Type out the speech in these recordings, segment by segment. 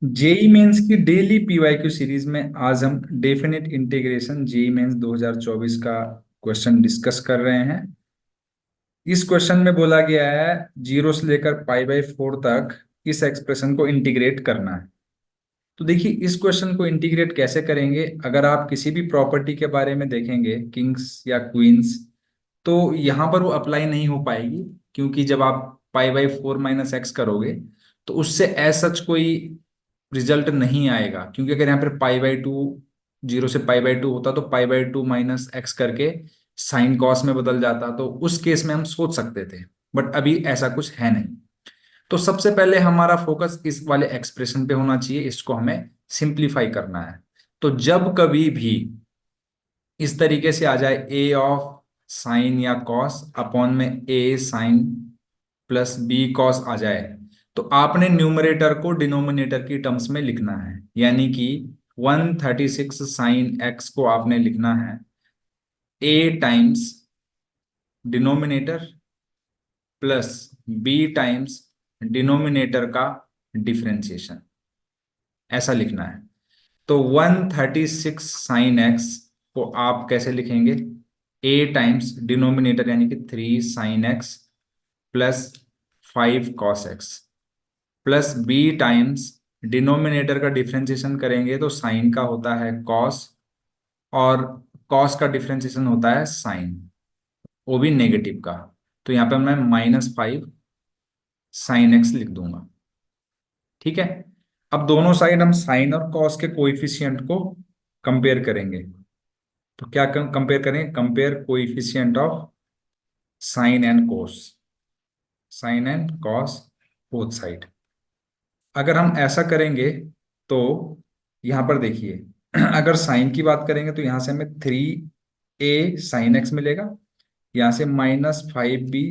JEE mains की daily PYQ series में आज हम डेफिनेट इंटीग्रेशन जेई मेंस 2024 का क्वेश्चन डिस्कस कर रहे हैं। इस क्वेश्चन में बोला गया है 0 से लेकर पाई/4 तक इस एक्सप्रेशन को इंटीग्रेट करना है। तो देखिए इस क्वेश्चन को इंटीग्रेट कैसे करेंगे। अगर आप किसी भी प्रॉपर्टी के बारे में देखेंगे किंग्स या क्वींस, तो यहाँ पर वो अप्लाई नहीं हो पाएगी, क्योंकि जब आप पाई/4 - x करोगे तो उससे एज सच कोई रिजल्ट नहीं आएगा। क्योंकि अगर यहाँ पर पाई/2 0 से पाई/2 होता तो पाई/2 - x करके साइन कॉस में बदल जाता, तो उस केस में हम सोच सकते थे। बट अभी ऐसा कुछ है नहीं। तो सबसे पहले हमारा फोकस इस वाले एक्सप्रेशन पे होना चाहिए, इसको हमें सिंप्लीफाई करना है। तो जब कभी भी इस तरीके से आ जाए ए ऑफ साइन या कॉस अपॉन में ए साइन प्लस बी कॉस आ जाए, तो आपने न्यूमरेटर को डिनोमिनेटर की टर्म्स में लिखना है। यानी कि 136 साइन एक्स को आपने लिखना है A times denominator plus B times denominator का डिफरेंशिएशन, ऐसा लिखना है। तो 136 साइन एक्स को आप कैसे लिखेंगे, ए टाइम्स डिनोमिनेटर यानी कि 3 sine x plus 5 cos x plus B times denominator का डिफरेंशिएशन करेंगे तो साइन का होता है कॉस, और कॉस का डिफरेंशिएशन होता है साइन, वो भी नेगेटिव का। तो यहाँ पे मैं -5 साइन एक्स लिख दूंगा। ठीक है। अब दोनों साइड हम साइन और कॉस के कोएफिशिएंट को कंपेयर करेंगे। तो क्या कंपेयर करें, compare coefficient of sine and cos, sine and cos both side. अगर हम ऐसा करेंगे तो यहां पर देखिए अगर साइन की बात करेंगे तो यहां से हमें 3 a sin x मिलेगा, यहां से -5 b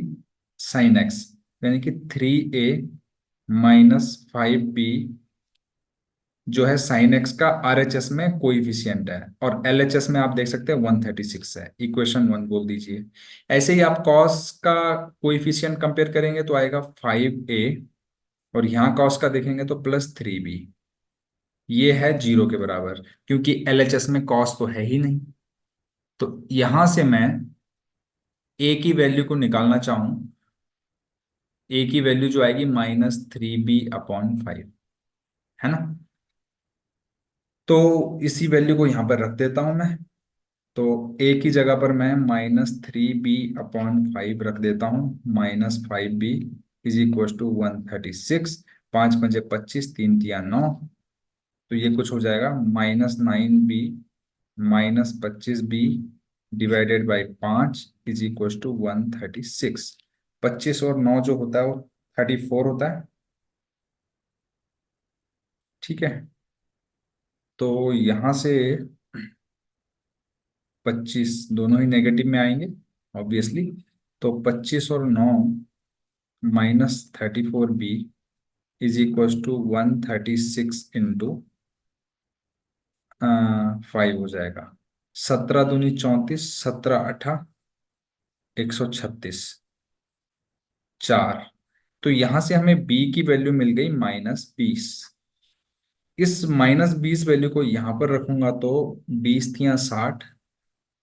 साइन एक्स, यानी कि 3a - 5b जो है साइन एक्स का आरएचएस में कोइफिशिएंट है, और एलएचएस में आप देख सकते हैं 136 है। इक्वेशन 1 बोल दीजिए। ऐसे ही आप कॉस का कोइफिशिएंट कंपेयर करेंगे तो आएगा 5a, और यहाँ कॉस का देखेंगे तो +3b। ये है 0 के बराबर, क्योंकि एलएचएस में कॉस तो है ही नहीं। तो यहां से मैं ए की वैल्यू को निकालना चाहूं, ए की वैल्यू जो आएगी -3b/5, है ना। तो इसी वैल्यू को यहां पर रख देता हूं मैं। तो ए की जगह पर मैं -3b/5 रख देता हूँ। -5b = 136। 5×5 = 25, 3×3 = 9। तो ये कुछ हो जाएगा -9b -25b डिवाइडेड बाई 5 = 136। 25 और 9 जो होता है वो 34 होता है। ठीक है। तो यहां से 25 दोनों ही नेगेटिव में आएंगे ऑब्वियसली। तो 25 और 9 -34b = 136 × 5 हो जाएगा। 17×2 = 34, 17×8 = 136, 4। तो यहां से हमें b की वैल्यू मिल गई -20। इस -20 वैल्यू को यहां पर रखूंगा तो 20 × 3 = 60,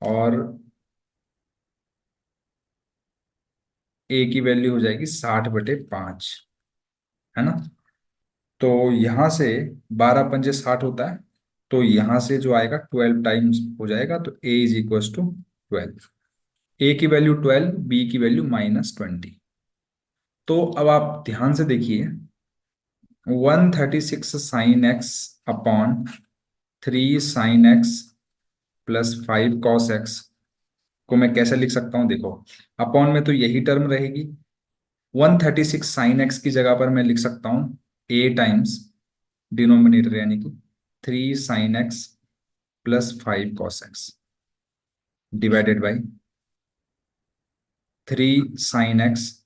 और a की वैल्यू हो जाएगी 60/5, है ना। तो यहां से 12×5 = 60 होता है। तो यहां से जो आएगा 12 टाइम्स हो जाएगा, तो a = 12। ए की वैल्यू 12, बी की वैल्यू -20। तो अब आप ध्यान से देखिए, 136 sine x upon 3 sine x plus 5 cos x को मैं कैसे लिख सकता हूं, देखो अपॉन में तो यही टर्म रहेगी। 136 साइन एक्स की जगह पर मैं लिख सकता हूं ए टाइम्स डिनोमिनेटर, यानी कि 3 sine x plus 5 cos x divided by 3 sine x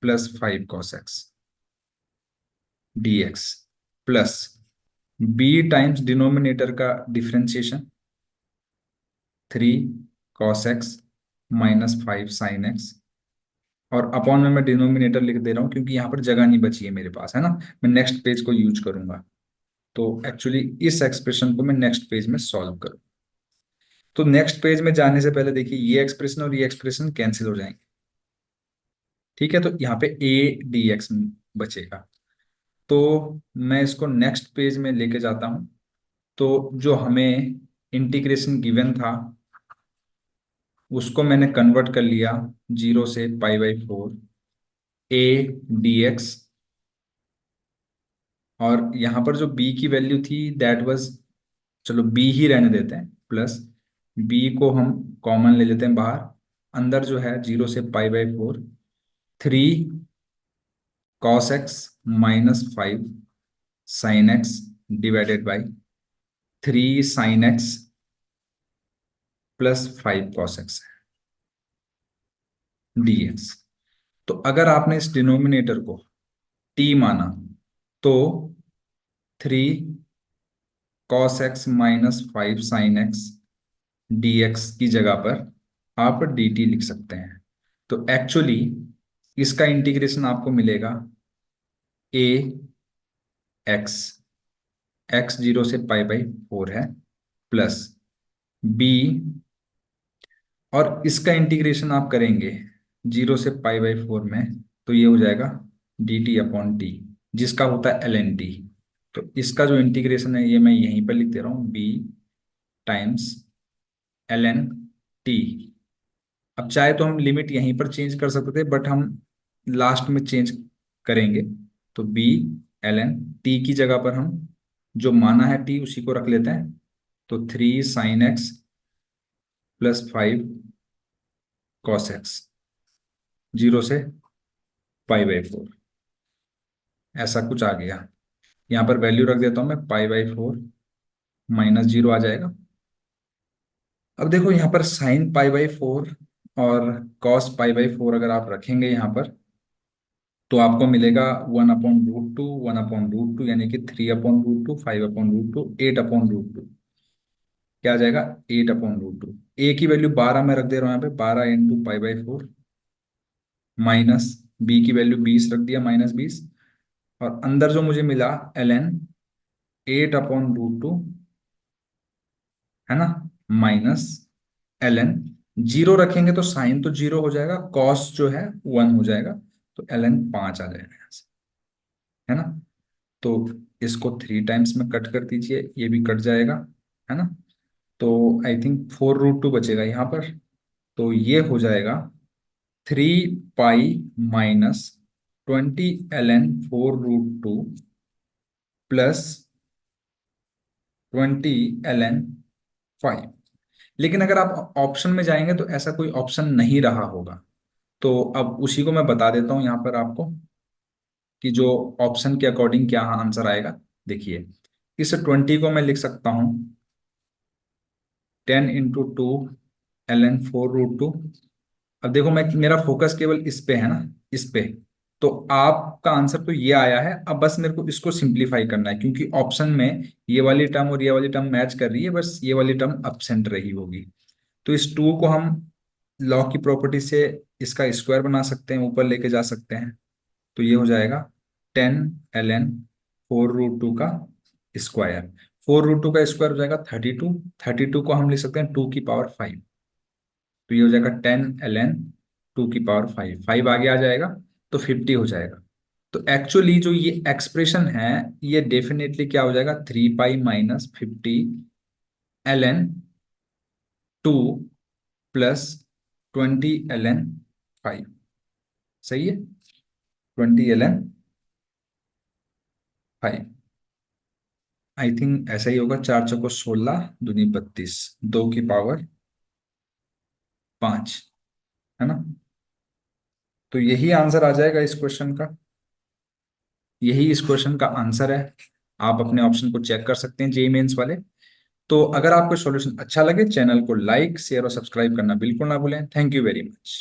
plus 5 cos x dx plus b times denominator का differentiation 3 cos x -5 sin x, और अपॉन में मैं डिनोमिनेटर लिख दे रहा हूं क्योंकि यहां पर जगह नहीं बची है मेरे पास, है ना। मैं नेक्स्ट पेज को यूज करूंगा। तो एक्चुअली इस एक्सप्रेशन को मैं नेक्स्ट पेज में सॉल्व करूँ। तो नेक्स्ट पेज में जाने से पहले देखिए ये एक्सप्रेशन और ये एक्सप्रेशन कैंसिल हो जाएंगे। ठीक है, तो यहाँ पे ए डी एक्स बचेगा। तो मैं इसको नेक्स्ट पेज में लेके जाता हूँ। तो जो हमें इंटीग्रेशन गिवन था उसको मैंने कन्वर्ट कर लिया 0 से π/4 ए डी एक्स। और यहाँ पर जो b की वैल्यू थी दैट वाज, चलो b ही रहने देते हैं, प्लस b को हम कॉमन ले लेते हैं बाहर। अंदर जो है 0 से π/4 3 cos x - 5 sin x divided by 3 sin x plus 5 cos x dx। तो अगर आपने इस डिनोमिनेटर को t माना तो 3 cos x - 5 sin x dx की जगह पर आप dt लिख सकते हैं। तो एक्चुअली इसका इंटीग्रेशन आपको मिलेगा a x, x 0 से π/4 है, प्लस b, और इसका इंटीग्रेशन आप करेंगे 0 से π/4 में, तो ये हो जाएगा dt/t, जिसका होता है ln t। तो इसका जो इंटीग्रेशन है ये मैं यहीं पर लिख दे रहा हूँ, b टाइम्स ln t। अब चाहे तो हम लिमिट यहीं पर चेंज कर सकते थे, बट हम लास्ट में चेंज करेंगे। तो b ln t की जगह पर हम जो माना है t उसी को रख लेते हैं। तो 3 sin x plus 5 cos x 0 से π/4, ऐसा कुछ आ गया। यहाँ पर वैल्यू रख देता हूं मैं, π/4 -0 आ जाएगा। अब देखो यहाँ पर sin π/4 और cos π/4 अगर आप रखेंगे यहाँ पर तो आपको मिलेगा 1/√2, 1/√2, यानी कि 3/√2, 5/√2, 8/√2। क्या आ जाएगा? 8/√2। ए की वैल्यू 12 में रख दे रहा हूँ यहाँ पे, 12 × π/4 माइनस बी की वैल्यू 20 रख दिया, -20। और अंदर जो मुझे मिला ln 8/√2, है ना, माइनस ln, जीरो रखेंगे तो साइन तो जीरो हो जाएगा, कॉस जो है 1 हो जाएगा, तो ln 5 आ जाएगा यहाँ से, है ना। तो इसको 3 टाइम्स में कट कर दीजिए, ये भी कट जाएगा, है ना। तो आई थिंक 4√2 बचेगा यहाँ पर। तो ये हो जाएगा 3π - 20 ln 4√2 प्लस 20 ln 5। लेकिन अगर आप ऑप्शन में जाएंगे तो ऐसा कोई ऑप्शन नहीं रहा होगा। तो अब उसी को मैं बता देता हूं यहाँ पर आपको कि जो ऑप्शन के अकॉर्डिंग क्या आंसर आएगा। देखिए, इस 20 को मैं लिख सकता हूं 10 × 2 ln 4√2। अब देखो, मैं मेरा फोकस केवल इस पे है ना, इस पे। तो आपका आंसर तो ये आया है। अब बस मेरे को इसको सिंप्लीफाई करना है, क्योंकि ऑप्शन में ये वाली टर्म और ये वाली टर्म मैच कर रही है, बस ये वाली टर्म absent रही होगी। तो इस 2 को हम लॉ की प्रॉपर्टी से इसका स्क्वायर बना सकते हैं, ऊपर लेके जा सकते हैं। तो ये हो जाएगा 10 ln 4√2 का स्क्वायर। 4√2 का स्क्वायर हो जाएगा 32। 32 को हम लिख सकते हैं 2 की पावर 5। तो ये हो जाएगा 10 ln 2 की पावर 5, 5 आगे आ जाएगा तो 50 हो जाएगा। तो एक्चुअली जो ये एक्सप्रेशन है ये डेफिनेटली क्या हो जाएगा, 3π - 50 ln 2 प्लस 20 ln 5। सही है, 20 ln 5। आई थिंक ऐसा ही होगा, 4 × 4 = 16, दूनी 32, 2 की पावर 5, है ना। तो यही आंसर आ जाएगा इस क्वेश्चन का, यही इस क्वेश्चन का आंसर है। आप अपने ऑप्शन को चेक कर सकते हैं जेईई मेंस वाले। तो अगर आपको सॉल्यूशन अच्छा लगे, चैनल को लाइक, शेयर और सब्सक्राइब करना बिल्कुल ना भूलें। Thank you very much.